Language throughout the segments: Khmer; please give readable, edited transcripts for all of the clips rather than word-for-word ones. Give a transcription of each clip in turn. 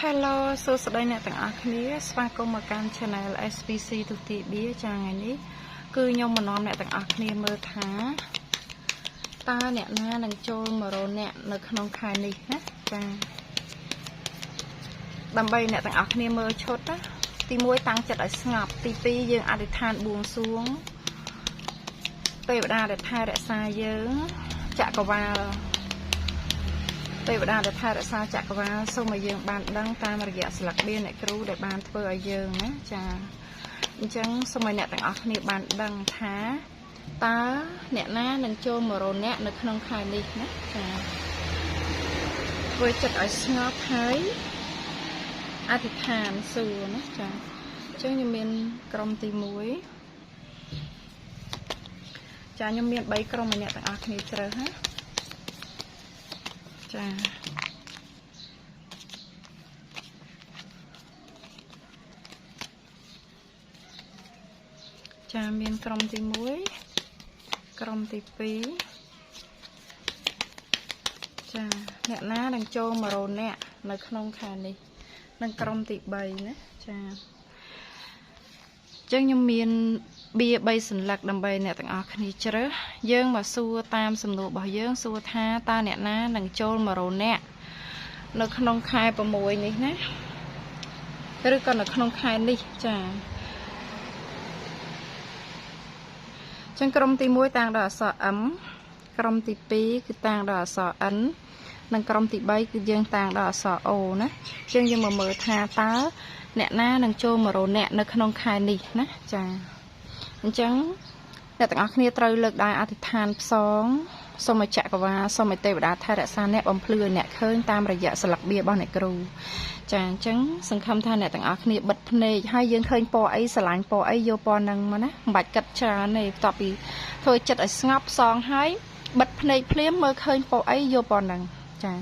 Hello សួស្តីអ្នកទាំងអស់គ្នាស្វាគមន៍មកកាន់ Channel SPC ទូទីបៀចាថ្ងៃនេះគឺខ្ញុំមកនាំអ្នកទាំងអស់គ្នាមើលថាតើអ្នកណានឹងចូលមករកអ្នកនៅក្នុងខែនេះណាចាដើម្បីអ្នកទាំងអស់គ្នាមើលឈុតណាទី1តាំងចិត្តឲ្យស្ងប់ទី2យើងអធិដ្ឋានបួងសួងទេវតាដែលថែរក្សាយើងចក្រវាលទេវតាដែលថែរក្សាចក្រវាលសូមឲ្យយើងបានដឹងតាមរយៈស្លាកបៀនអ្នកគ្រូដែលបានធ្វើឲ្យយើងណាចាអញ្ចឹងសូមឲ្យអ្នកទាំងអស់គ្នាបានដឹងថាតើអ្នកណានឹងចូលមករកអ្នកនៅក្នុងខែនេះណាចាធ្វើចិត្តឲ្យស្ងប់ហើយអធិដ្ឋានសួរណាចាអញ្ចឹងខ្ញុំមានក្រុមទី1ចាខ្ញុំមាន3ក្រុមឲ្យអ្នកទាំងអស់គ្នាជ្រើសណាចាមានក្រុមទី1ក្រុមទី2ចាអ្នកណានឹងចូលមករកអ្នកនៅក្នុងខែនេះនិងក្រុមទី3ណាចាអញ្ចឹងខ្ញុំមានបៀ3សន្លឹកដើម្បីអ្នកទាំងអស់គ្នាជ្រើសយើងមកសួរតាមសំណួររបស់យើងសួរថាតើអ្នកណានឹងចូលមករកអ្នកនៅក្នុងខែ6នេះណាឬក៏នៅក្នុងខែនេះចាចឹងក្រុមទី1តាំងដល់អក្សរ M ក្រុមទី2គឺតាំងដល់អក្សរ N និងក្រុមទី3គឺយើងតាំងដល់អក្សរ O ណាចឹងយើងមកមើលថាតើអ្នកណានឹងចូលមករកអ្នកនៅក្នុងខែនេះណាចាអញ្ចឹងអ្នកទាំងអស់គ្នាត្រូវលើកដៃអធិដ្ឋានផ្សងសូមឲ្យចក្រវាលសូមឲ្យទេវតាថែរក្សាអ្នកបំភ្លឺឲ្យអ្នកឃើញតាមរយៈស្លាកបៀរបស់អ្នកគ្រូចាអញ្ចឹងសង្ឃឹមថាអ្នកទាំងអស់គ្នាបិទភ្នែកហើយយើងឃើញពណ៌អីស្រឡាញ់ពណ៌អីយកពណ៌ហ្នឹងមកណាមិនបាច់គិតច្រើនទេបន្ទាប់ពីធ្វើចិត្តឲ្យស្ងប់ផ្សងហើយបិទភ្នែកភ្លាមមើលឃើញពណ៌អីយកពណ៌ហ្នឹងចា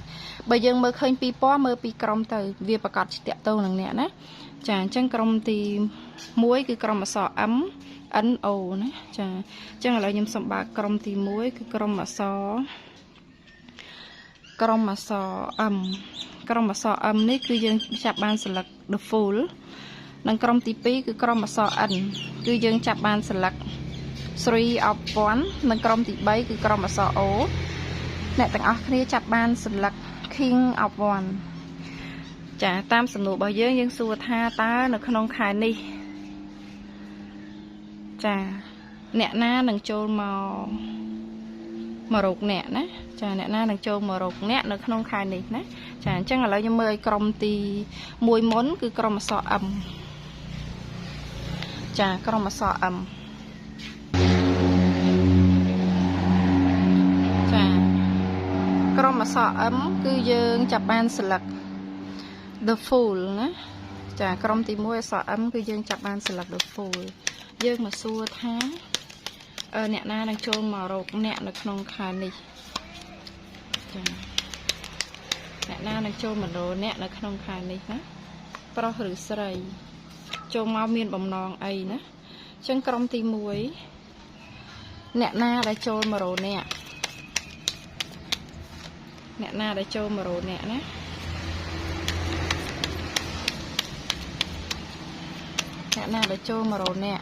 បើយើងមើលឃើញពីពណ៌មើលពីក្រុមទៅវាប្រកាសជាតកតងនឹងអ្នកណាចាអញ្ចឹងក្រុមទី1គឺក្រុមអក្សរ M NO ណាចាអញ្ចឹងឥឡូវខ្ញុំសូមបើកក្រុមទី1គឺក្រុមអក្សរ M ក្រុមអក្សរ M នេះគឺយើងចាប់បានស្លឹក the full និងក្រុមទី2គឺក្រុមអក្សរ N គឺយើងចាប់បានស្លឹក 3 of 1និងក្រុមទី3គឺក្រុមអក្សរ O អ្នកទាំងអស់គ្នាចាប់បានស្លឹក King of 1ចាតាមសំណួររបស់យើងសួរថាតើនៅក្នុងខែនេះចាអ្នកណានឹងចូលមករកអ្នកណាចាអ្នកណានឹងចូលមករកអ្នកនៅក្នុងខែនេះណាចាអញ្ចឹងឥឡូវខ្ញុំមើលឲ្យក្រុមទី1មុនគឺក្រុមអក្សរ M ចាក្រុមអក្សរ M ចាក្រុមអក្សរ M គឺយើងចាប់បានស្លឹក the full ណាចាក្រុមទី1អក្សរ M គឺយើងចាប់បានស្លឹក the full យើងមកសួរថាអ្នកណានឹងចូលមករកអ្នកនៅក្នុងខែនេះចាអ្នកណានឹងចូលមករកអ្នកនៅក្នុងខែនេះណាប្រុសឬស្រីចូលមកមានបំណងអីណាអញ្ចឹងក្រុមទី1អ្នកណាដែលចូលមករកអ្នកណាដែលចូលមករកអ្នកណាអ្នកណាដែលចូលមករកអ្នក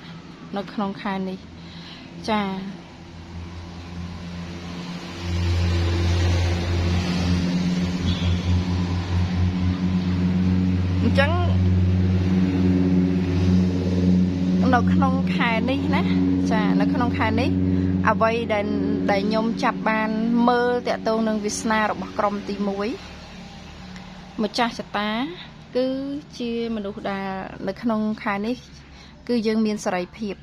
នៅក្នុងខែនេះចាអញ្ចឹងនៅក្នុងខែនេះណាចានៅក្នុងខែនេះអ្វីដែលខ្ញុំចាប់បានមើលតកតងនឹងវាសនារបស់ក្រុមទី1ម្ចាស់ចតាគឺជាមនុស្សដែលនៅក្នុងខែនេះគឺយើងមានសេរីភាព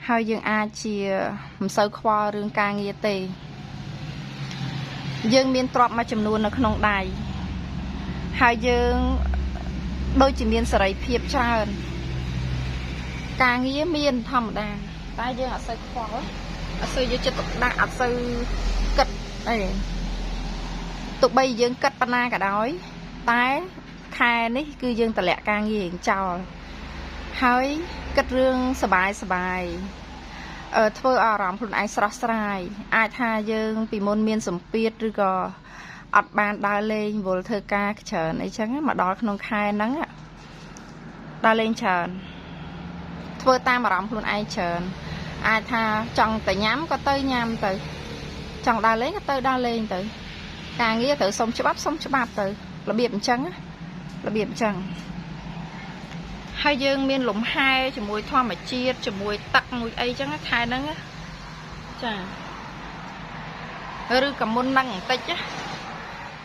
ហើយយើងអាចជាមិនសូវខ្វល់រឿងការងារទេយើងមានទ្រព្យមួយចំនួននៅក្នុងដៃហើយយើងដូចជាមានសេរីភាពច្រើនការងារមានធម្មតាតែយើងអត់សូវខ្វល់អត់សូវយកចិត្តទុកដាក់អត់សូវគិតអីទោះបីយើងគិតប៉ុណ្ណាក៏ដោយតែខែនេះគឺយើងតម្លាក់ការងារចោលហើយគិតរឿងសบายធ្វើអារម្មណ៍ខ្លួនឯងស្រស់ស្រាយអាចថាយើងពីមុនមានសម្ពាធឬក៏ អត់បានដើរលេងវល់ធ្វើការច្រើនអីចឹងមកដល់ក្នុងខែហ្នឹងដើរលេងច្រើនធ្វើតាមអារម្មណ៍ខ្លួនឯងច្រើនអាចថាចង់ទៅញ៉ាំក៏ទៅញ៉ាំទៅចង់ដើរលេងក៏ទៅដើរលេងទៅការងារត្រូវសុំច្បាប់ទៅរបៀបអញ្ចឹងរបៀបអញ្ចឹងហើយយើងមានលំហែជាមួយធម្មជាតិជាមួយទឹកមួយអីចឹងខែហ្នឹងចាឬក៏មុនហ្នឹងបន្តិច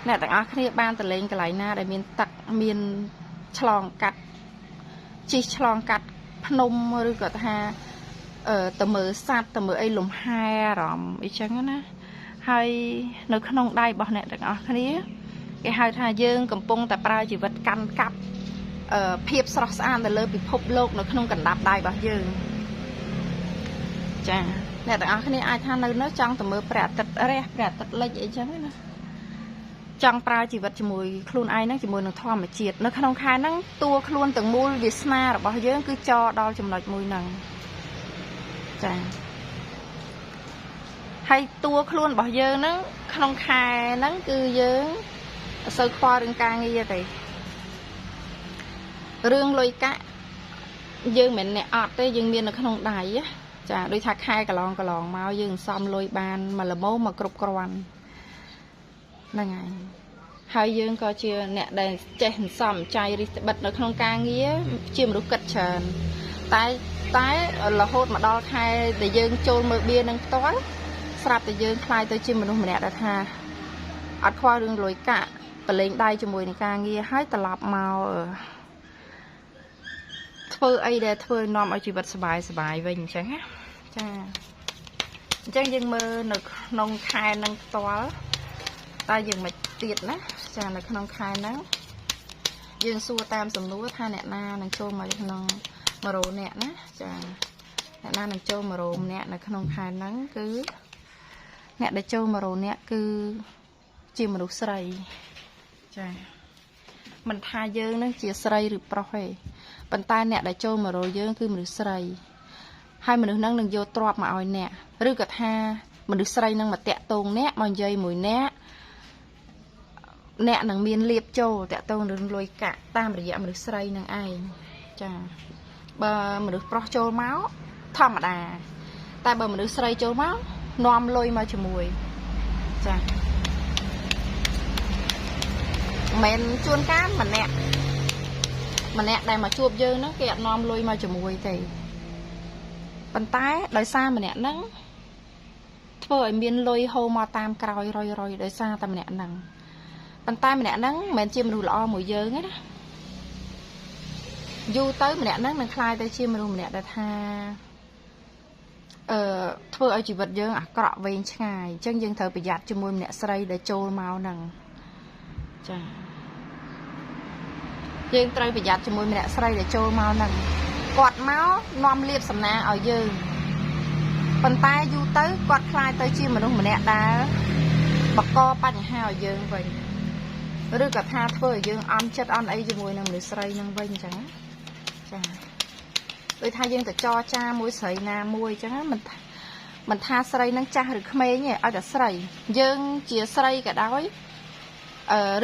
អ្នកទាំងអស់គ្នាបានទៅលេងកន្លែងណាដែលមានទឹកមានឆ្លងកាត់ជីឆ្លងកាត់ភ្នំឬក៏ថាទៅមើលសត្វទៅមើលអីលំហែអារម្មណ៍អីចឹងណាហើយនៅក្នុងដៃរបស់អ្នកទាំងអស់គ្នាគេហៅថាយើងកំពុងតែប្រើជីវិតកាន់កាប់ភាពស្រស់ស្អាតទៅលើពិភពលោកនៅក្នុងកណ្ដាប់ដៃរបស់យើងចាអ្នកទាំងអស់គ្នាអាចថានៅចង់ទៅមើលព្រះអាទិត្យរះព្រះអាទិត្យលិចអីចឹងណាចង់ប្រើជីវិតជាមួយខ្លួនឯងហ្នឹងជាមួយនឹងធម្មជាតិនៅក្នុងខែហ្នឹងតួខ្លួនទាំងមូលវាសនារបស់យើងគឺចដល់ចំណុចមួយហ្នឹងចាហើយតួខ្លួនរបស់យើងហ្នឹងក្នុងខែហ្នឹងគឺយើងអត់សូវខ្វល់រឿងការងារទេរឿងលុយកាក់យើងមិនអ្នកអត់ទេយើងមាននៅក្នុងដៃចាដូចថាខែកន្លងមកយើងសំលុយបានមួយល្មមមកគ្រប់គ្រាន់ហ្នឹងហើយយើងក៏ជាអ្នកដែលចេះសន្សំចៃរិះបិទនៅក្នុងការងារជាមនុស្សគិតច្រើនតែរហូតមកដល់ខែដែលយើងចូលមើលបៀនឹងផ្ទាល់ស្រាប់តែយើងខ្លាយទៅជាមនុស្សម្នាក់ដែលថាអត់ខ្វល់រឿងលុយកាក់ប្រឡែងដៃជាមួយនឹងការងារហើយត្រឡប់មកធ្វើអីដែលធ្វើនាំឲ្យជីវិតសុបាយវិញអញ្ចឹងណាចាអញ្ចឹងយើងមើលនៅក្នុងខែនឹងផ្ទាល់តើយើងមិនទៀតណាចានៅក្នុងខែហ្នឹងយើងសួរតាមសំណួរថាអ្នកណានឹងចូលមកក្នុង100នាក់ណាចាអ្នកណានឹងចូល100នាក់នៅក្នុងខែហ្នឹងគឺអ្នកដែលចូល100នាក់គឺជាមនុស្សស្រីចាមិនថាយើងនឹងជាស្រីឬប្រុសទេប៉ុន្តែអ្នកដែលចូល100យើងគឺមនុស្សស្រីហើយមនុស្សហ្នឹងនឹងយកទ្រព្យមកឲ្យអ្នកឬក៏ថាមនុស្សស្រីនឹងមកតាក់ទងអ្នកមកនិយាយមួយអ្នកនឹងមានលៀបចូលតាក់ទងនឹងលុយកាក់តាមរយៈមនុស្សស្រីនឹងឯងចាបើមនុស្សប្រុសចូលមកធម្មតាតែបើមនុស្សស្រីចូលមកនាំលុយមកជាមួយចាមិនជួនកាលម្នាក់ដែលមកជួបយើងហ្នឹងគេអត់នាំលុយមកជាមួយទេប៉ុន្តែដោយសារម្នាក់ហ្នឹងធ្វើឲ្យមានលុយហូរមកតាមក្រោយរយដោយសារតែម្នាក់ហ្នឹងប៉ុន្តែម្នាក់ហ្នឹងមិនមែនជាមនុស្សល្អមួយយើងទេណាយូរទៅម្នាក់ហ្នឹងនឹងคล้ายទៅជាមនុស្សម្នាក់ដែលថាធ្វើឲ្យជីវិតយើងអាក្រក់វែងឆ្ងាយអញ្ចឹងយើងត្រូវប្រយ័ត្នជាមួយម្នាក់ស្រីដែលចូលមកហ្នឹងចាយើងត្រូវប្រយ័ត្នជាមួយម្នាក់ស្រីដែលចូលមកហ្នឹងគាត់មកនាំលៀបសំណាងឲ្យយើងប៉ុន្តែយូរទៅគាត់คล้ายទៅជាមនុស្សម្នាក់ដែលបង្កបញ្ហាឲ្យយើងវិញឬក៏ថាធ្វើឲ្យយើងអន់ចិត្តអន់អីជាមួយនឹងមនុស្សស្រីហ្នឹងវិញអញ្ចឹងចាដូចថាយើងទៅចរចាមួយស្រីណាមួយអញ្ចឹងមិនថាស្រីហ្នឹងចាស់ឬក្មេងទេឲ្យតែស្រីយើងជាស្រីក៏ដោយ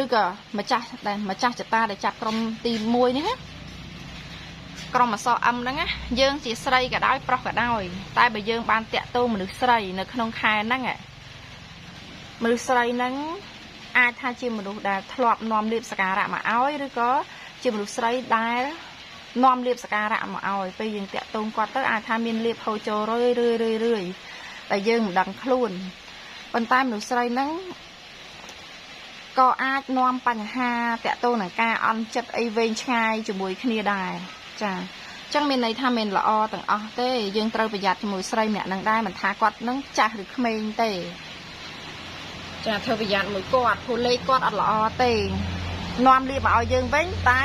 ឬក៏ម្ចាស់ចតាដែលចាប់ក្រុមទី1នេះណាក្រុមអសអឹមហ្នឹងណាយើងជាស្រីក៏ដោយប្រុសក៏ដោយតែបើយើងបានតាក់ទងមនុស្សស្រីនៅក្នុងខែហ្នឹងមនុស្សស្រីហ្នឹងអាចថាជាមនុស្សដែលធ្លាប់នាំលៀបសក្ការៈមកឲ្យឬក៏ជាមនុស្សស្រីដែលនាំលៀបសក្ការៈមកឲ្យពេលយើងតាក់ទងគាត់ទៅអាចថាមានលៀបហូរចូលរឿយតែយើងមិនដឹងខ្លួនប៉ុន្តែមនុស្សស្រីហ្នឹងក៏អាចនាំបញ្ហាតាក់ទងនឹងការអន់ចិត្តអីវែងឆ្ងាយជាមួយគ្នាដែរចាអញ្ចឹងមានន័យថាមិនល្អទាំងអស់ទេយើងត្រូវប្រយ័ត្នជាមួយស្រីម្នាក់នឹងដែរមិនថាគាត់នឹងចាស់ឬក្មេងទេចាធ្វើប្រយ័ត្នមួយគាត់ព្រោះលេខគាត់អត់ល្អទេនាំលៀបមកឲ្យយើងវិញតែ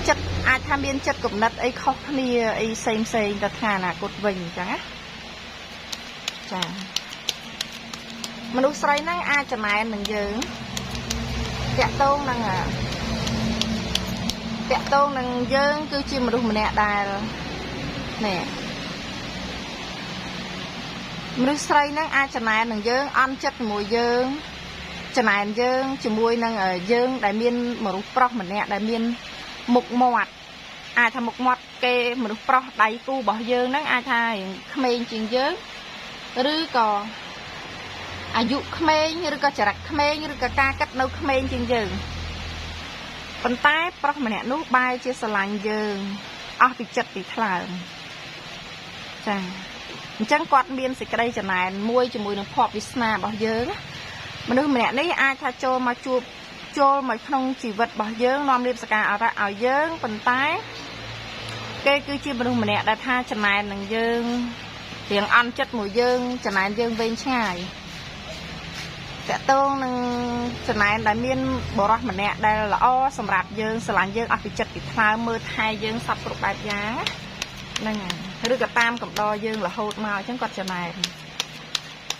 ចិត្តអាចថាមានចិត្តគំនិតអីខុសគ្នាអីផ្សេងទៅថ្ងៃអនាគតវិញអញ្ចឹងណាចាមនុស្សស្រីហ្នឹងអាចចំណែននឹងយើងតាក់ទងនឹងយើងគឺជាមនុស្សម្នាក់ដែលនេះមនុស្សស្រីហ្នឹងអាចចំណែននឹងយើងអន់ចិត្តជាមួយយើង ចំណែនយើងជាមួយនឹងយើងដែលមានមនុស្សប្រុសម្នាក់ដែលមានមុខមាត់អាចថាមុខមាត់គេមនុស្សប្រុសដៃគូរបស់យើងហ្នឹងអាចថាក្មេងជាងយើងឬក៏អាយុក្មេងឬក៏ចរិតក្មេងឬក៏ការគិតនៅក្មេងជាងយើងប៉ុន្តែប្រុសម្នាក់នោះបែរជាស្រឡាញ់យើងអស់ពីចិត្តពីថ្លើមចាអញ្ចឹងគាត់មានសេចក្តីចំណែនមួយជាមួយនឹងភ័ព្វវាសនារបស់យើងមនុស្សម្នាក់នេះអាចថាចូលមកក្នុងជីវិតរបស់យើងនាំលាភសក្ការៈឲ្យយើងប៉ុន្តែគេគឺជាមនុស្សម្នាក់ដែលថាចំណែននឹងយើងរៀងអន់ចិត្តមួយយើងចំណែនយើងវែងឆ្ងាយតកតងនឹងចំណែនដែលមានបរិសម្នាក់ដែលល្អសម្រាប់យើងស្រឡាញ់យើងអស់ពីចិត្តពីថ្លើមមើលថែយើងសពគ្រប់បែបយ៉ាងហ្នឹងហើយឬក៏តាមកំដរយើងរហូតមកអញ្ចឹងគាត់ចំណែន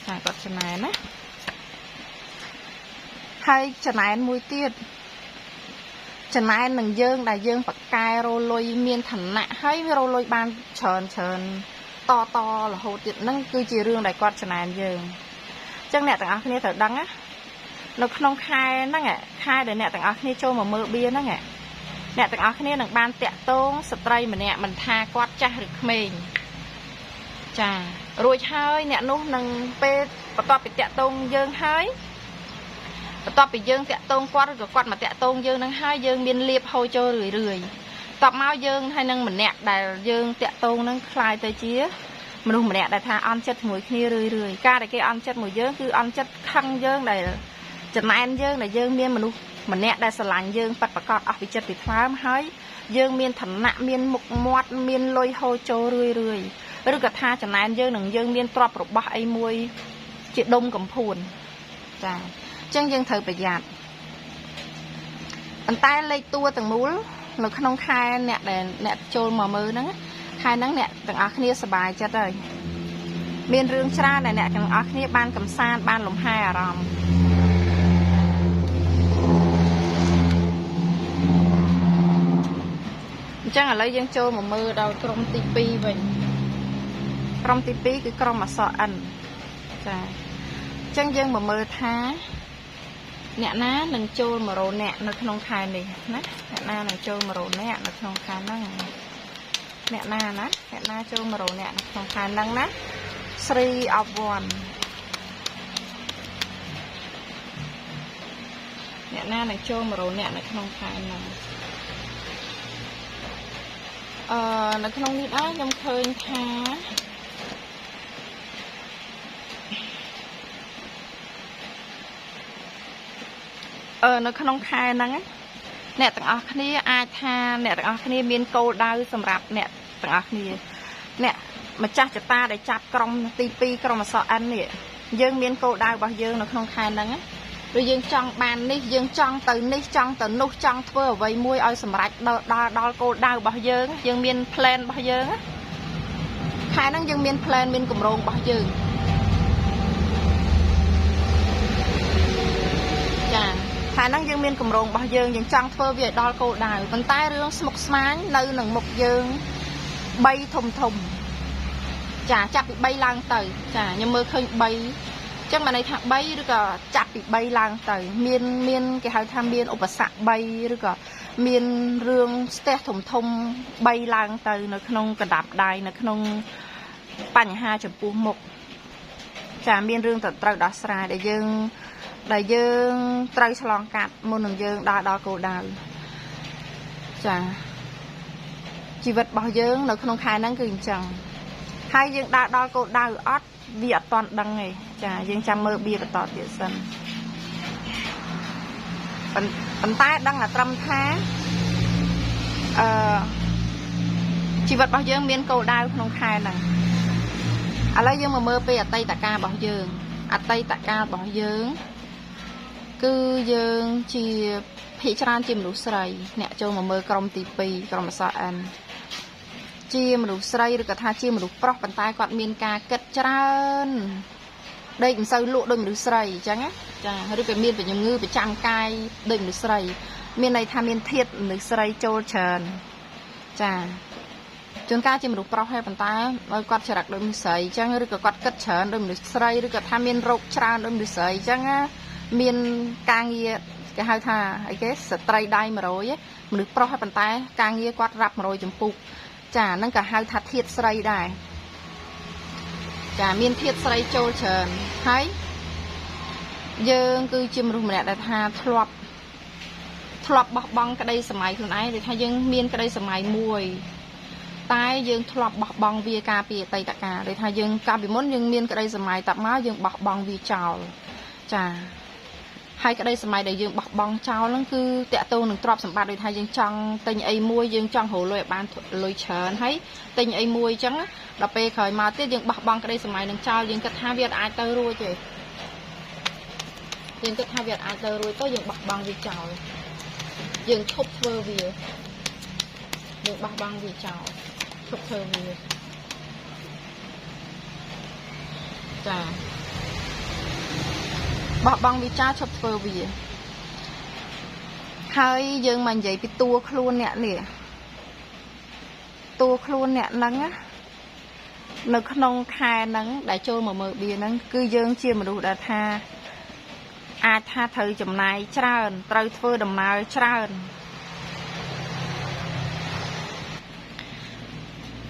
ចាគាត់ចំណែនណាហើយចំណែនមួយទៀតចំណែននឹងយើងដែលយើងបកកែរលុយមានឋានៈហើយរលុយបានច្រើនតរហូតទៀតហ្នឹងគឺជារឿងដែលគាត់ចំណែនយើងអញ្ចឹងអ្នកទាំងអស់គ្នាត្រូវដឹងណានៅក្នុងខែហ្នឹងខែដែលអ្នកទាំងអស់គ្នាចូលមកមើលបៀហ្នឹងអ្នកទាំងអស់គ្នានឹងបានតាក់ទងស្ត្រីម្នាក់មិនថាគាត់ចាស់ឬក្មេងចារួចហើយអ្នកនោះនឹងពេលបន្ទាប់ពីតាក់ទងយើងហើយបន្ទាប់ពីយើងតាក់ទងគាត់ឬក៏គាត់មកតាក់ទងយើងនឹងហើយយើងមានលៀបហូរចូលរឿយតបមកយើងហើយនឹងម្នាក់ដែលយើងតាក់ទងនឹងคล้ายទៅជាមនុស្សម្នាក់ដែលថាអន់ចិត្តជាមួយគ្នារឿយការដែលគេអន់ចិត្តមួយយើងគឺអន់ចិត្តខឹងយើងដែលចំណែនយើងដែលយើងមានមនុស្សម្នាក់ដែលស្រឡាញ់យើងប៉ັດប្រកបអស់ពីចិត្តពីថ្លើមហើយយើងមានឋានៈមានមុខមាត់មានលុយហូរចូលរឿយឬក៏ថាចំណែនយើងនឹងយើងមានទ្រព្យរបស់អីមួយជាដុំកំភួនចាអញ្ចឹងយើងត្រូវប្រយ័ត្នប៉ុន្តែលេខតួទាំងមូលនៅក្នុងខែអ្នកដែលអ្នកចូលមកមើលហ្នឹងខែហ្នឹងអ្នកទាំងអស់គ្នាសប្បាយចិត្តហើយមានរឿងច្រើនដែលអ្នកទាំងអស់គ្នាបានកំសាន្តបានលំហែអារម្មណ៍អញ្ចឹងឥឡូវយើងចូលមកមើលដល់ក្រុមទី2វិញក្រុមទី2គឺក្រុមអក្សរ N ចាអញ្ចឹងយើងមកមើលថាអ្នកណានឹងចូល100នាក់នៅក្នុងខែនេះណាអ្នកណានឹងចូល100នាក់នៅក្នុងខែហ្នឹងអ្នកណាចូល100នាក់នៅក្នុងខែហ្នឹងណា Three of One អ្នកណានឹងចូល100នាក់នៅក្នុងខែហ្នឹងនៅក្នុងនេះដែរខ្ញុំឃើញថានៅក្នុងខែហ្នឹងអ្នកទាំងអស់គ្នាអាចថាអ្នកទាំងអស់គ្នាមានគោលដៅសម្រាប់អ្នកទាំងអស់គ្នាអ្នកម្ចាស់ចតាដែលចាប់ក្រុមទី2ក្រុមអក្សរ N នេះយើងមានគោលដៅរបស់យើងនៅក្នុងខែហ្នឹងឬយើងចង់បាននេះយើងចង់ទៅនេះចង់ទៅនោះចង់ធ្វើអ្វីមួយឲ្យសម្រេចដល់គោលដៅរបស់យើងមាន plan របស់យើងខែហ្នឹងយើងមាន plan មានគម្រោងរបស់យើងចាខែហ្នឹងយើងមានគម្រោងរបស់យើងចង់ធ្វើវាឲ្យដល់គោលដៅប៉ុន្តែរឿងស្មុគស្មាញនៅនឹងមុខយើង3ធំចាចាប់ពី3ឡើងទៅចាខ្ញុំមើលឃើញ3អញ្ចឹងបានន័យថា3ឬក៏ចាប់ពី3ឡើងទៅមានគេហៅថាមានឧបសគ្គ3ឬក៏មានរឿងស្ទះធំ3ឡើងទៅនៅក្នុងកណ្ដាប់ដៃនៅក្នុងបញ្ហាចំពោះមុខចាមានរឿងត្រូវដោះស្រាយដែលយើងត្រូវឆ្លងកាត់មុននឹងយើងដើរដល់គោលដៅចាជីវិតរបស់យើងនៅក្នុងខែហ្នឹងគឺអញ្ចឹងហើយយើងដើរដល់គោលដៅអត់វាអត់ទាន់ដឹងទេចាយើងចាំមើលបៀបន្តទៀតសិនប៉ុន្តែដឹងតែត្រឹមថាជីវិតរបស់យើងមានគោលដៅក្នុងខែហ្នឹងឥឡូវយើងមកមើលពីអតីតកាលរបស់យើងគឺយើងជាភាគច្រើនជាមនុស្សស្រីអ្នកចូលមកមើលក្រុមទី2ក្រុមអក្សរ N ជាមនុស្សស្រីឬក៏ថាជាមនុស្សប្រុសប៉ុន្តែគាត់មានការគិតច្រើនដេកមិនសូវលក់ដូចមនុស្សស្រីអញ្ចឹងណាចាឬក៏មានជំងឺប្រចាំកាយដូចមនុស្សស្រីមានន័យថាមានធាតុមនុស្សស្រីចូលច្រើនចាជួនកាលជាមនុស្សប្រុសហើយប៉ុន្តែឲ្យគាត់ចរិតដូចមនុស្សស្រីអញ្ចឹងឬក៏គាត់គិតច្រើនដូចមនុស្សស្រីឬក៏ថាមានរោគច្រើនដូចមនុស្សស្រីអញ្ចឹងណា miền càng nghe cái hai thà ấy cái stray đai mà rồi ấy mình được pro hai bàn tay càng nghe quạt rập mà rồi chấm phục chả nâng cả hai thà thiệt stray đai chả miền thiệt stray trôi trơn thấy dương cứ chim rùm nè đã thà thọp bọc bong cái đây sầm màyខ្លួនấy thì thay dương miền cái đây sầm mày mùi tai dương thọp bọc bong vía cà pì tây tạ cà để thay dương cà pì món dương miền cái đây sầm mày tập máu dương bọc bong vía chào chả hai cái đây sầm mày để dương bọc bong chào nó cứ tẹt tô nương trọp sầm bạt để thay dương trong tình ấy mùi dương trong hồ lôi ban lôi chờn thấy tình ấy mùi trắng đập pe khởi mà tiết dương bọc bong cái đây sầm mày nương chào dương cất hai việt ai tơ ruồi chứ dương cất hai việt ai tơ ruồi có dương bọc bong vía chào dương thúc thơ vía dương bọc bong vía chào thúc thơ vía chà bọc bong vía chào thúc thơ vía hơi dương mình vậy bị tua luôn nè tua luôn nè nắng á nó không khai nắng đại trôi mà mở bìa nắng cứ dương chia mà đủ đã tha ai tha thời chậm này trơn trâu phơi đầm nào trơn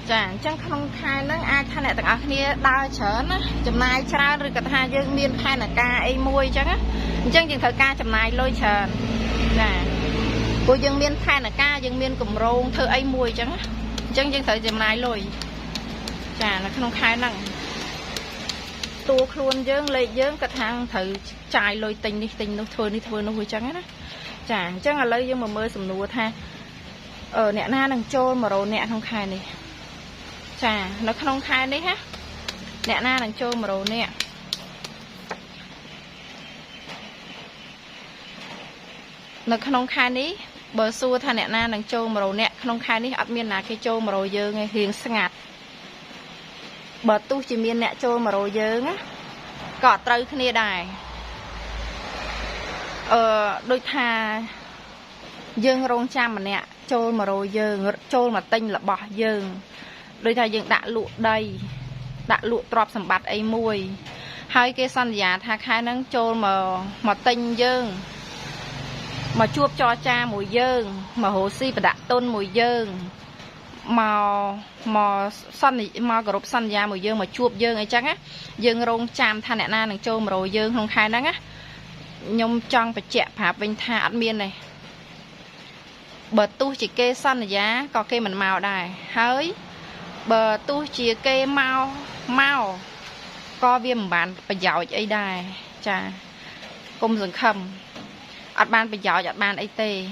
chẳng chẳng không khai nắng ai tha này tặng ở kia đau chớn á chậm này trơn rồi cả tha dương miên khai là ca ấy môi chẳng á chẳng chừng thời ca chậm này lôi chớn nè cô dương miên khai là ca dương miên cùng rôn thơ ấy môi chẳng á chẳng chừng thời chậm này lôi chả là không khai nắng tua luôn dương lấy dương cả thang thử trái lôi tình đi tình nó thôi nó vui trắng á chả chắc là lấy dương mà mới sầm nua tha ở nẹt na đằng trôn mà rồi nẹt không khai này chả nó không khai đấy ha nẹt na đằng trôn mà rồi nẹt nó không khai ní bờ xua tha nẹt na đằng trôn mà rồi nẹt không khai ní ắt miên là cái trôn mà rồi dương nghe hiền ngạt bờ tu chỉ miên nẹt trôn mà rồi dương á cọ trâu kia đài đôi thà dương rong cha mà nè trôi mà rồi dương trôi mà tinh là bỏ dương đôi thà dương đã lụa trọp sầm bạt ấy mùi hai cái săn giả thà khai nắng trôi mà tinh dương mà chuột cho cha mùi dương mà hồ si và đã tôn mùi dương mà săn mà group săn giả mùi dương mà chuột dương ấy chắc á dương rong cham tha nè na đằng trôi mà rồi dương không khai nắng á nhung trong phải chẹt phá vinh tha ăn miên này bờ tu chỉ kê xanh giá có kê mình màu đài hơi bờ tu chỉ kê mau có viêm bản phải giỏi ấy đài chà cùng dừng khầm ắt ban phải giỏi ắt ban ấy tê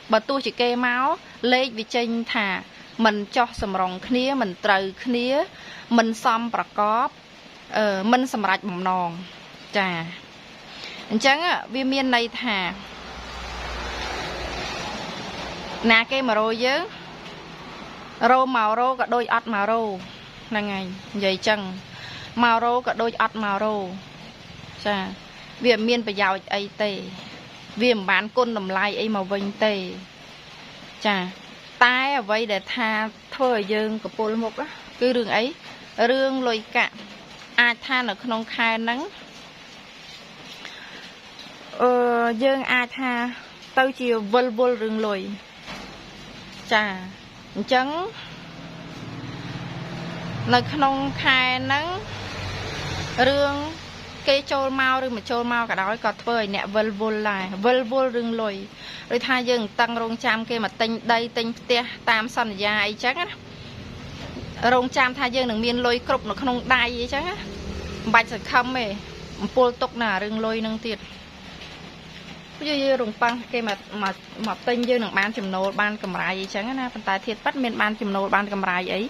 bờ tu chỉ kê máu lấy vì tranh thả mình cho sầm rồng khía mình từ khía mình xăm bạc cóp mình sầm rạch bầm nòng chà chẳng á vì miền này thà nà cây mà rồi chứ rô màu rô cả đôi ớt màu rô là ngày vậy chẳng màu rô cả đôi ớt màu rô chà vì miền phải giàu ấy tê vì bán côn đầm lai ấy màu vinh tê chà tai ở vậy để tha thôi dương của pol mục á cứ đường ấy rương lôi cạn ai tha ở không khai nắng dương ai tha tao chiều vul rừng lồi chà trắng là không khai nắng rương cây trôi mau rừng mà trôi mau cả đó còn phơi nè vul lại vul rừng lồi rồi tha dương tăng rong cham kia mà tinh đây tinh tia tam sân dài chắc á rong cham tha dương đừng miên lôi cục nó không đai gì chắc á bạch sẽ khăm mày pol tục nà rừng lôi nâng tiệt như rùng băng cái mà tinh như nằng ban chìm nô ban cầm rải gì chẳng na phần tài thiệt bắt miền ban chìm nô ban cầm rải ấy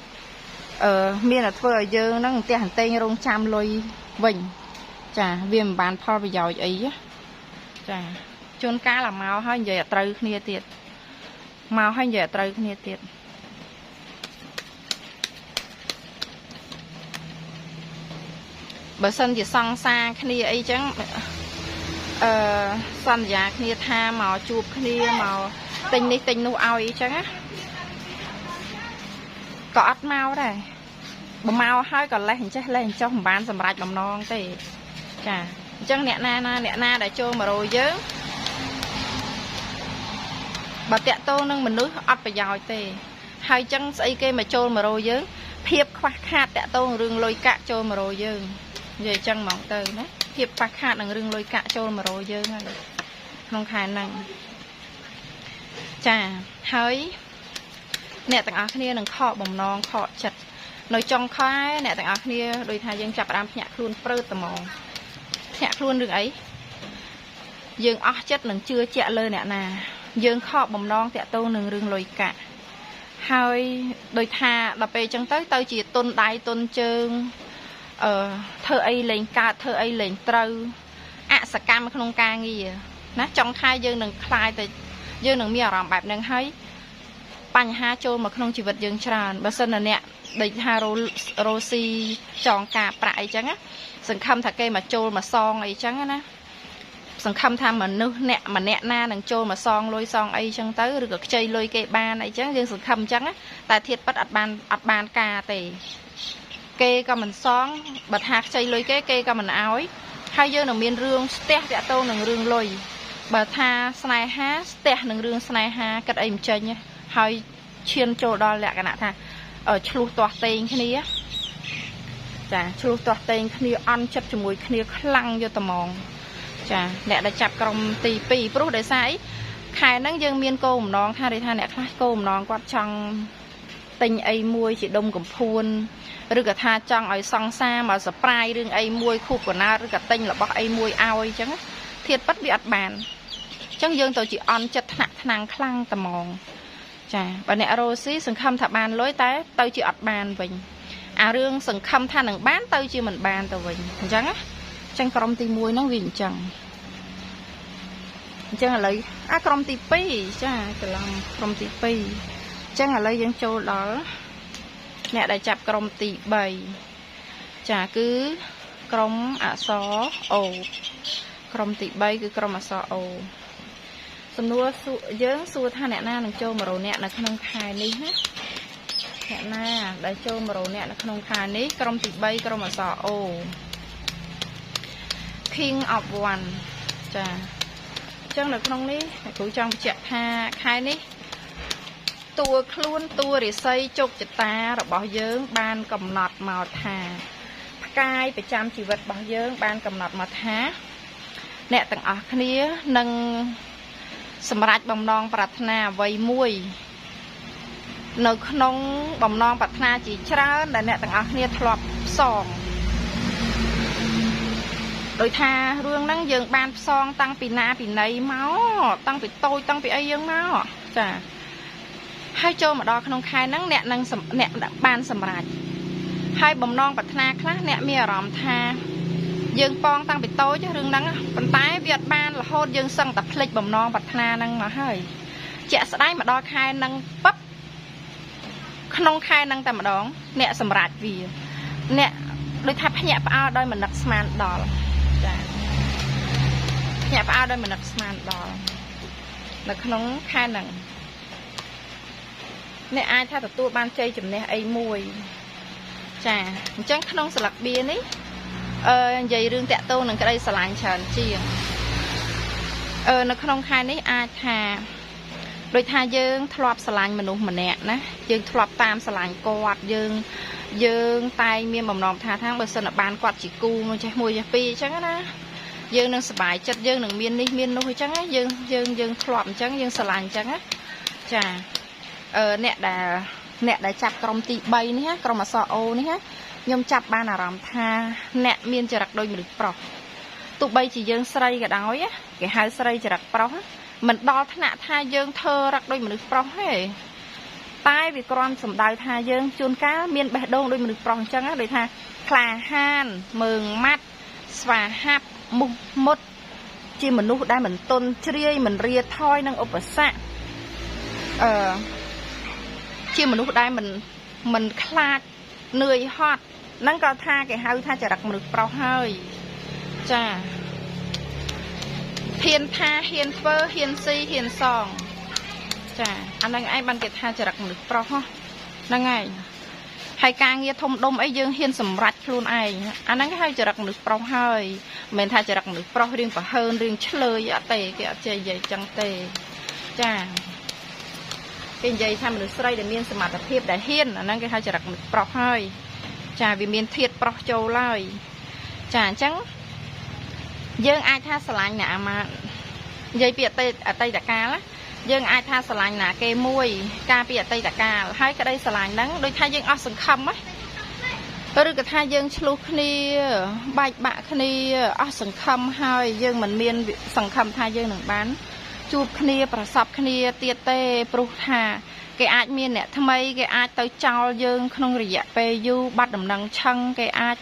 miền là phơi dơ nó tiền hành tinh rong cham lôi vịnh chà viêm ban pho bị giàu ấy chà chôn cá là màu hay giờ trời kia tiệt màu hay giờ trời kia tiệt bờ sân chỉ song xa kia ấy chẳng săn giá kia tha màu chụp kia màu tinh đi tinh nu ao ý chẳng á có ắt mau đây bờ mau hơi còn lên cho bán sầm rạch bầm non tê chà จังเนี่ยนาได้โจมาโรยเยอะบาดเตะโตนึงมันนึกอัดไปยาวเตะหายจังไอ้เกมาโจมาโรยเยอะเพียบควักขาดเตะโตเรื่องลอยกะโจมาโรยเยอะใหญ่จังมองเตยนะเพียบควักขาดหนังเรื่องลอยกะโจมาโรยเยอะไงน้องขายนังจ้าเฮ้ยเนี่ยต่างอาคเนียหนึ่งขอบบ่มน้องขอจัดหน่อยจองค้ายเนี่ยต่างอาคเนียโดยทายังจับรามหยาคลุนเปิดตะมองหยาคลุนเรื่องไอ้ยังอ๋อจัดหนึ่งเชื่อเจาะเลยเนี่ยนายังขอบบ่มน้องแต่โตหนึ่งเรื่องลอยกะเฮ้ยโดยทาเราไปจังเต้ยจีต้นได้ต้นเจิงเธอไอ้เลงกาเธอไอ้เลงเตออะสกามขนมกางี้นะจองค้ายยังหนึ่งคลายแต่ยังหนึ่งมีอารมณ์แบบหนึ่งให้ปัญหาโจมมาขนมชีวิตยังชราญบัสนเนี่ยเด็กฮาโรซีจองกาปลายจังอะสังคำถักเกมาโจมาซองไอ้จังนะสังคำทำเหมือนนึกเนี่ยมันเนี่ยหน้าหนังโจมาซองลอยซองไอ้จังเต้หรือกับใจลอยเกบานไอ้จังยังสังคำจังอะแต่เทียบปัดอัดบานกาเตเกก็มันซองบัดหักใจลอยเกก็มันเอาให้เยอะหนึ่งมีเรื่องเตะแต่โตหนึ่งเรื่องลอยบัดทาสไนฮาเตะหนึ่งเรื่องสไนฮากัดไอ้มันใจเนี่ยให้เชียนโจดอลแหละกันนะท่าชลูตัวเต็งแค่นี้จ้ะชลูตัวเต็งแค่นี้อันจับจมูกแค่นี้คลั่งโยตมองจ้ะเนี่ยได้จับกรมตีปีปลุกได้ใส่ขายนั่งยังเมียนโกมน้องท่าได้ท่าเนี่ยคล้ายโกมน้องกวาดจังติงไอ้มวยจีดมกับพูนหรือกับท่าจังไอ้ซองซ่ามาสปรายเรื่องไอ้มวยคู่กับน้าหรือกับติงหรือบอกไอ้มวยเอาไอ้จังเทียบปัดวิอัดบานจังยังตัวจีอันจัดหนักนางคลั่งตะมองจ้าวันนี้โรซี่สังคำถับบานลอยแต่เตยจีอัดบานวิ่งเรื่องสังคำท่าหนึ่งบ้านเตยจีเหมือนบานตัววิ่งจังáจังกรมตีมวยนั่งวิ่งจังอะไรกรมตีปีจ้ากลางกรมตีปีจังอะไรยังโจดอเนี่ยได้จับกรมตีใบจ้าคือกรมซอโอกรมตีใบคือกรมซอโอสำนวนเยอะสูท่าเนี่ยหน้าหนึ่งโจมาโรเนี่ยในขนมคายนี้นะเนี่ยหน้าได้โจมาโรเนี่ยในขนมคายนี้กรมติดใบกรมสอโอ King of One จ้าจังในขนมนี้กูจังเจ็ดท่าคายนี้ตัวคล้วนตัวหรือไซจุกจิตตาเราบอกเยอะบานกำหนดมาท่ากายไปจำชีวิตบอกเยอะบานกำหนดมาท่าเนี่ยต่างออกนี้นั่งสำหรับบำนองปรารถนาไว้มวยในขนมบำนองปรารถนาจีชราแต่เนี่ยต่างเนี่ยทลบซองโดยทาเรื่องนั่งยังบานซองตั้งปีนาปีไหนเมาตั้งปีโตตั้งปีไอ้ยังเมาจ้ะให้โจมาดอขนมคายนั่งเนี่ยนั่งเนี่ยบานสำหรับให้บำนองปรารถนาคลาเนี่ยมีอารมณ์ทายังปองตั้งไปโตจะเรื่องนั้นปันท้ายเวียดบ้านละโหดยังสั่งตัดพลิกบ่มน้องปัฒนานั่งมาให้เจ๊สได้มาดอคายนั่งปั๊บขนมคายนั่งแต่มาดองเนี่ยสำรัดวีเนี่ยโดยทับเนี่ยป้าโดยมันนักสมานดอลจ้ะเนี่ยป้าโดยมันนักสมานดอลแล้วขนมคายนั่งเนี่ยไอ้ถ้าตัวบ้านใจจุ่มเนี่ยไอ้มวยจ้ะจังขนมสลักเบียนี่ใหญ่เรื่องแตะโตหนึ่งก็ได้สลายเฉินเจียงในขนมคายนี้อาทาโดยทาเยิงทลอบสลายมนุษย์มันแน่นะเยิงทลอบตามสลายกอดเยิงตายเมียบ่มนอมทาทั้งเบอร์สนับบานกอดจีกูมันใช้มวยจะปีจังนะเยิงหนึ่งสบายจัดเยิงหนึ่งเมียนนี่เมียนนู้จังนะเยิงทลอบจังเยิงสลายจังนะจ้าเนี่ยได้จับกรมตีใบนี่ฮะกรมสอโอนี่ฮะยมจับบานอารมณ์ทาแนะเมียนจะรักโดยมือปลอกตุใบจีเยิงใส่กับดาวấyแกหายใส่จะรักปลอกมันดอขณะทาเยิงเธอรักโดยมือปลอกให้ตายvì conสมดายทาเยิงจูนก้าเมียนแบบโดงโดยมือปลอกจังเลยทาคลาฮันเมืองมัดสวาฮับมุกมดจีเหมือนนุได้เหมือนต้นเชี่ยเหมือนเรียทอยนั่งอุปสรรคจีเหมือนนุได้เหมือนคลาดเหนื่อยฮอดนั่งก็ท่าแกเฮาท่าจะรักมือเปล่าเฮยจ้าเฮียนท่าเฮียนเฟอร์เฮียนซีเฮียนซองจ้าอันนั้นไอ้บันเกตท่าจะรักมือเปล่าฮะนั่งไง ហើយការងារធំដុំអីយើងហ៊ានសម្រេចខ្លួនឯងអាហ្នឹងគេហៅចរិតមនុស្សប្រុសហើយមិនមែនថាចរិតមនុស្សប្រុសរៀងប្រហើនរៀងឆ្លើយអត់ទេគេអត់ចេះនិយាយចឹងទេចាគេនិយាយថាមនុស្សស្រីដែលមានសមត្ថភាពដែលហ៊ានអាហ្នឹងគេហៅចរិតមនុស្សប្រុសហើយចាវាមានធាតុប្រុសចូលហើយចាអញ្ចឹងយើងអាចថាស្រឡាញ់អ្នកអាម៉ានិយាយពីអតីតកាលយើងអាចថាស្រឡាញ់ណាគេមួយការពីអតីតកាលហើយក្តីស្រឡាញ់ហ្នឹងដូចថាយើងអស់សង្ឃឹមណាឬក៏ថាយើងឆ្លោះគ្នាបែកបាក់គ្នាអស់សង្ឃឹមហើយយើងមិនមានសង្ឃឹមថាយើងនឹងបានជួបគ្នាប្រសពគ្នាទៀតទេព្រោះថាគេអាចមានអ្នកថ្មីគេអាចទៅចោលយើងក្នុងរយៈពេលយូរបាត់ដំណឹងឆឹងគេអាច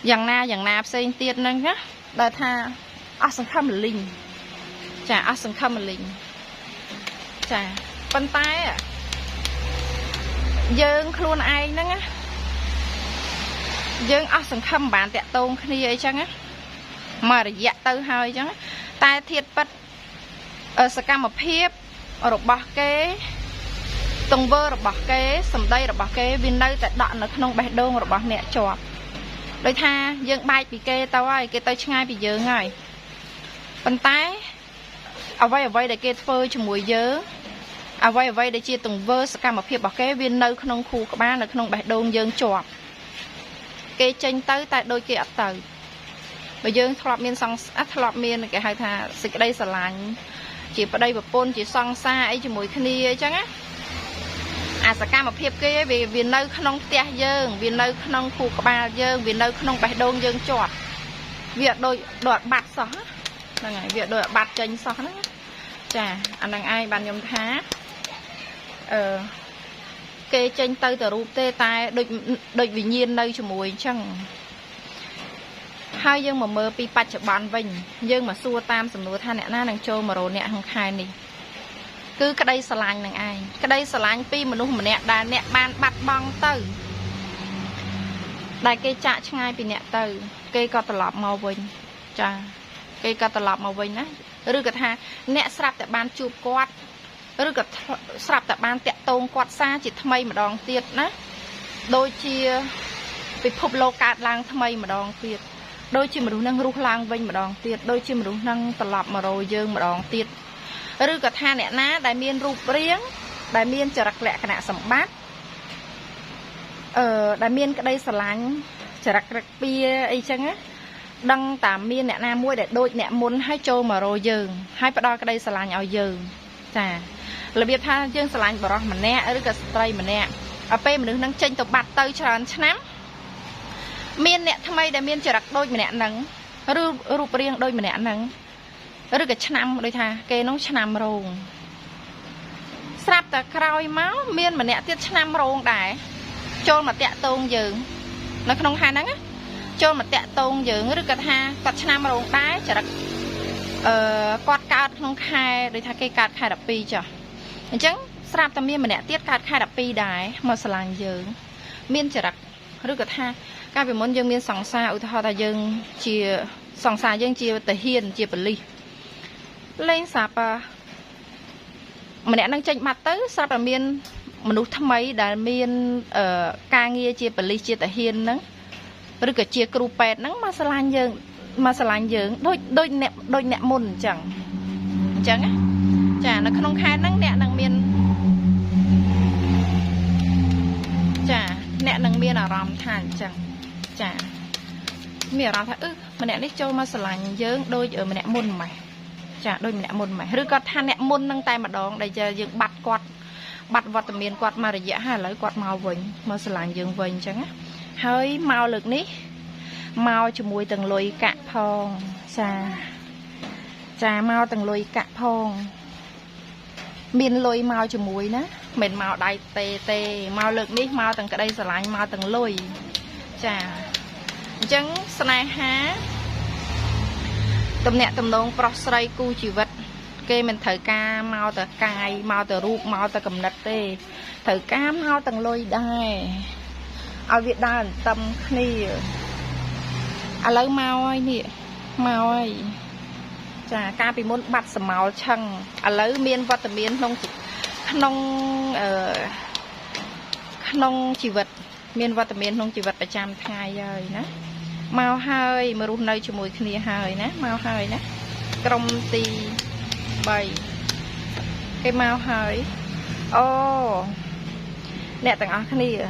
យ៉ាងណាផ្សេងទៀតហ្នឹងណាដែលថាអស់សង្ឃឹមលីងចាអស់សង្ឃឹមលីងចាប៉ុន្តែយើងខ្លួនឯងហ្នឹងណាយើងអស់សង្ឃឹមបានតាក់ទងគ្នាអីចឹងណាមករយៈទៅហើយចឹងតែធៀបពិតសកម្មភាពរបស់គេទង្វើរបស់គេសម្ដីរបស់គេវានៅតែដក់នៅក្នុងបេះដូងរបស់អ្នកជាប់ដោយថាយើងបែកពីគេទៅហើយគេទៅឆ្ងាយពីយើងហើយប៉ុន្តែអ្វីដែលគេធ្វើជាមួយយើងអ្វីដែលជាទង្វើសកម្មភាពរបស់គេវានៅក្នុងខួរក្បាលនៅក្នុងបេះដូងយើងជាប់គេចេញទៅតែដូចគេអត់ទៅបើយើងធ្លាប់មានធ្លាប់មានគេហៅថាសេចក្តីស្រឡាញ់ជាប្តីប្រពន្ធជាសង្សារអីជាមួយគ្នាអញ្ចឹងណាអាសកម្មភាពគេវានៅក្នុងផ្ទះយើងវានៅក្នុងខួរក្បាលយើងវានៅក្នុងបេះដូងយើងជាប់វាដូចបាត់សោះហ្នឹងហើយវាដូចបាត់ចេញសោះហ្នឹងចាអាហ្នឹងឯងបានខ្ញុំថាគេចេញទៅរូបទេតែដូចវិញ្ញាណនៅជាមួយអញ្ចឹងហើយយើងមកមើលពីបច្ចុប្បន្នវិញយើងមកសួរតាមសំណួរថាអ្នកណានឹងចូលមករកអ្នកក្នុងខែនេះគឺក្តីស្រឡាញ់នឹងឯងក្តីស្រឡាញ់ពីមនុស្សម្នាក់ដែលអ្នកបានបាត់បង់ទៅដែលគេចាក់ឆ្ងាយពីអ្នកទៅគេក៏ត្រឡប់មកវិញចាគេក៏ត្រឡប់មកវិញណាឬក៏ថាអ្នកស្រាប់តែបានជួបគាត់ឬក៏ស្រាប់តែបានតាក់ទងគាត់សារជាថ្មីម្ដងទៀតណាដូចជាពិភពលោកកើតឡើងថ្មីម្ដងទៀតដូចជាមនុស្សនឹងរស់ឡើងវិញម្ដងទៀតដូចជាមនុស្សនឹងត្រឡប់មករកយើងម្ដងទៀតឬក៏ថាអ្នកណាដែលមានរូបរាងដែលមានចរិតលក្ខណៈសម្បត្តិដែលមានក្តីស្រឡាញ់ចរិតក្រឹកពៀអីចឹងណាដឹងតាមានអ្នកណាមួយដែលដូចអ្នកមុនហើយចូលមករកយើងហើយផ្ដល់ក្តីស្រឡាញ់ឲ្យយើងចារបៀបថាយើងស្រឡាញ់បរិសម្នាក់ឬក៏ស្ត្រីម្នាក់ឲ្យពេលមនុស្សនឹងចេញទៅបាត់ទៅច្រើនឆ្នាំមានអ្នកថ្មីដែលមានចរិតដូចម្នាក់ហ្នឹងឬរូបរាងដូចម្នាក់ហ្នឹងឬក៏ឆ្នាំដូចថាគេនោះឆ្នាំរោងស្រាប់តែក្រោយមកមានម្នាក់ទៀតឆ្នាំរោងដែរចូលមកតាក់ទងយើងនៅក្នុងខែហ្នឹងចូលមកតាក់ទងយើងឬក៏ថាគាត់ឆ្នាំរោងដែរចរិតគាត់កើតក្នុងខែដូចថាគេកើតខែ12ចុះអញ្ចឹងស្រាប់តែមានម្នាក់ទៀតកើតខែ12ដែរមកស្រឡាញ់យើងមានចរិតឬក៏ថាកាលពីមុនយើងមានសង្សារឧទាហរណ៍ថាយើងជាសង្សារយើងជាតាហ៊ានជាប៉ូលីសលេងស្រាប់ម្នាក់នឹងចេញបាត់ទៅស្រាប់តែមានមនុស្សថ្មីដែលមានការងារជាប៉ូលីសជាតាហ៊ានហ្នឹងឬក៏ជាគ្រូពេទ្យហ្នឹងមកស្រឡាញ់យើងដូចអ្នកមុនអញ្ចឹងណាចានៅក្នុងខែហ្នឹងអ្នកនឹងមានចាអ្នកនឹងមានអារម្មណ៍ថាអញ្ចឹងចាមានអារម្មណ៍ថាម្នាក់នេះចូលមកស្រឡាញ់យើងដូចម្នាក់មុនម៉េះចាដូចម្នាក់មុនម៉េះឬក៏ថាអ្នកមុននឹងតែម្ដងដែលយើងបាត់គាត់បាត់វត្តមានគាត់មករយៈហើយឥឡូវគាត់មកវិញមកស្រឡាញ់យើងវិញអញ្ចឹងណាហើយមកលើកនេះមកជាមួយទាំងលុយកាក់ផងចាមកទាំងលុយកាក់ផងមានលុយមកជាមួយណាមិនមកដៃទេមកលើកនេះមកទាំងក្តីស្រឡាញ់មកទាំងលុយចាអញ្ចឹងស្នេហាទំនាក់ទំនងប្រុសស្រីគូជីវិតគេមិនត្រូវការមកតែកាយមកតែរូបមកតែគំនិតទេត្រូវការមកទាំងលុយដែរឲ្យវាដើរតឹមគ្នាឥឡូវមកហើយនេះមកហើយចាកាលពីមុនបាត់សមោលឆឹងឥឡូវមានវត្តមានក្នុងខ nông chỉ vật miền vật miền nông chỉ vật phải chăm thay rồi nè màu hơi mà rút nơi cho mùi kia hơi nè màu hơi nè công ty bày cái màu hơi ô nè tặng áo kia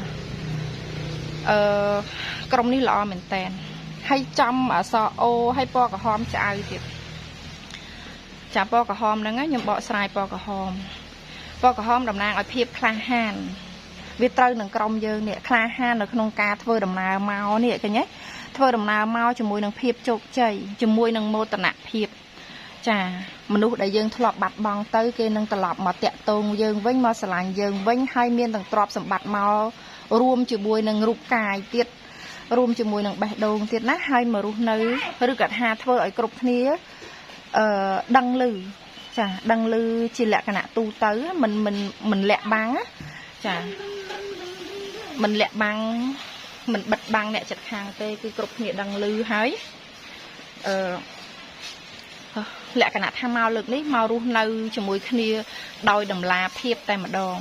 công đi lọ mình tèn hay chăm ở so ô hay po cả hôm chả gì chả po cả hôm đó nhưng bỏ xài po cả hôm đầm nang ở phía Klang Han Việt Tây nâng công dương nè Klang Han ởក្នុងការធ្វើដំណើរមកនេះឃើញទេធ្វើដំណើរមកជាមួយនឹងភាពជោគជ័យជាមួយនឹងមោទនភាពចាមនុស្សដែលយើងធ្លាប់បាត់បង់ទៅគេនឹងត្រឡប់មកតាក់ទងយើងវិញមកស្រឡាញ់យើងវិញហើយមានទាំងទ្រព្យសម្បត្តិមករួមជាមួយនឹងរូបកាយទៀតរួមជាមួយនឹងបេះដូងទៀតណាហើយមករស់នៅឬក៏ថាធ្វើឲ្យគ្រប់គ្នាដឹងឮចាដឹងឮជាលក្ខណៈទូទៅមិនលាក់បាំងចាមិនលាក់បាំងមិនបិទបាំងអ្នកចិត្តខាងទេគឺគ្រប់គ្នាដឹងឮហើយលក្ខណៈថាមកលើកនេះមករស់នៅជាមួយគ្នាដោយតម្លាភាពតែម្ដង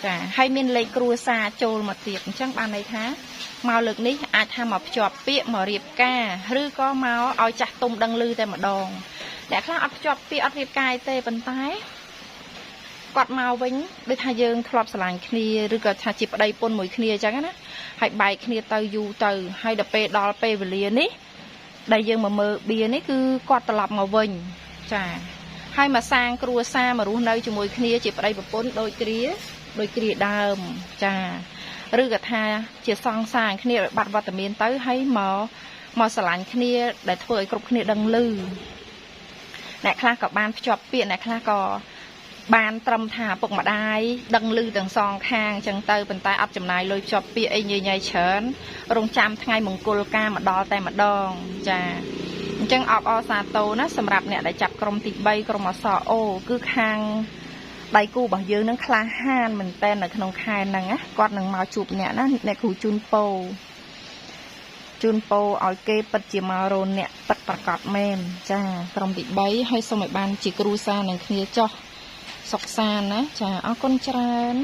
ចាហើយមានលេខគ្រួសារចូលមកទៀតអញ្ចឹងបានន័យថាមកលើកនេះអាចថាមកភ្ជាប់ពាក្យមករៀបការឬក៏មកឲ្យចាស់ទុំដឹងឮតែម្ដងអ្នកខ្លះអត់ភ្ជាប់ពាក្យអត់រៀបការទេប៉ុន្តែគាត់មកវិញដូចថាយើងធ្លាប់ស្រឡាញ់គ្នាឬក៏ថាជាប្តីប្រពន្ធមួយគ្នាអញ្ចឹងណាហើយបែកគ្នាទៅយូរទៅហើយដល់ពេលដល់ពេលវេលានេះដែលយើងមកមើលបៀនេះគឺគាត់ត្រឡប់មកវិញចាហើយមកសាងគ្រួសារមករស់នៅជាមួយគ្នាជាប្តីប្រពន្ធដូចគ្រាដើមចាឬក៏ថាជាសង្សារគ្នាឲ្យបាត់វត្តមានទៅហើយមកស្រឡាញ់គ្នាដែលធ្វើឲ្យគ្រប់គ្នាដឹងឮអ្នកខ្លះក៏បានភ្ជាប់ពាក្យអ្នកខ្លះក៏បានត្រឹមថាពុកម្ដាយដឹងឮទាំងសងខាងអញ្ចឹងទៅប៉ុន្តែអត់ចំណាយលុយភ្ជាប់ពាក្យអីញ៉ៃច្រើនរងចាំថ្ងៃមង្គលការមកដល់តែម្ដងចាអញ្ចឹងអបអរសាទរណាសម្រាប់អ្នកដែលចាប់ក្រុមទី3ក្រុមអសអូគឺខាងដៃគូរបស់យើងនឹងក្លាហានមែនតើនៅក្នុងខែហ្នឹងណាគាត់នឹងមកជួបអ្នកណាអ្នកគ្រូជូនពោឲ្យគេពិតជាមករោនអ្នកពិតប្រកបមែនចាក្រុមទី3ហើយសូមឲ្យបានជាគ្រូសានឹងគ្នាចោះសុខសាន្តណាចាអរគុណច្រើន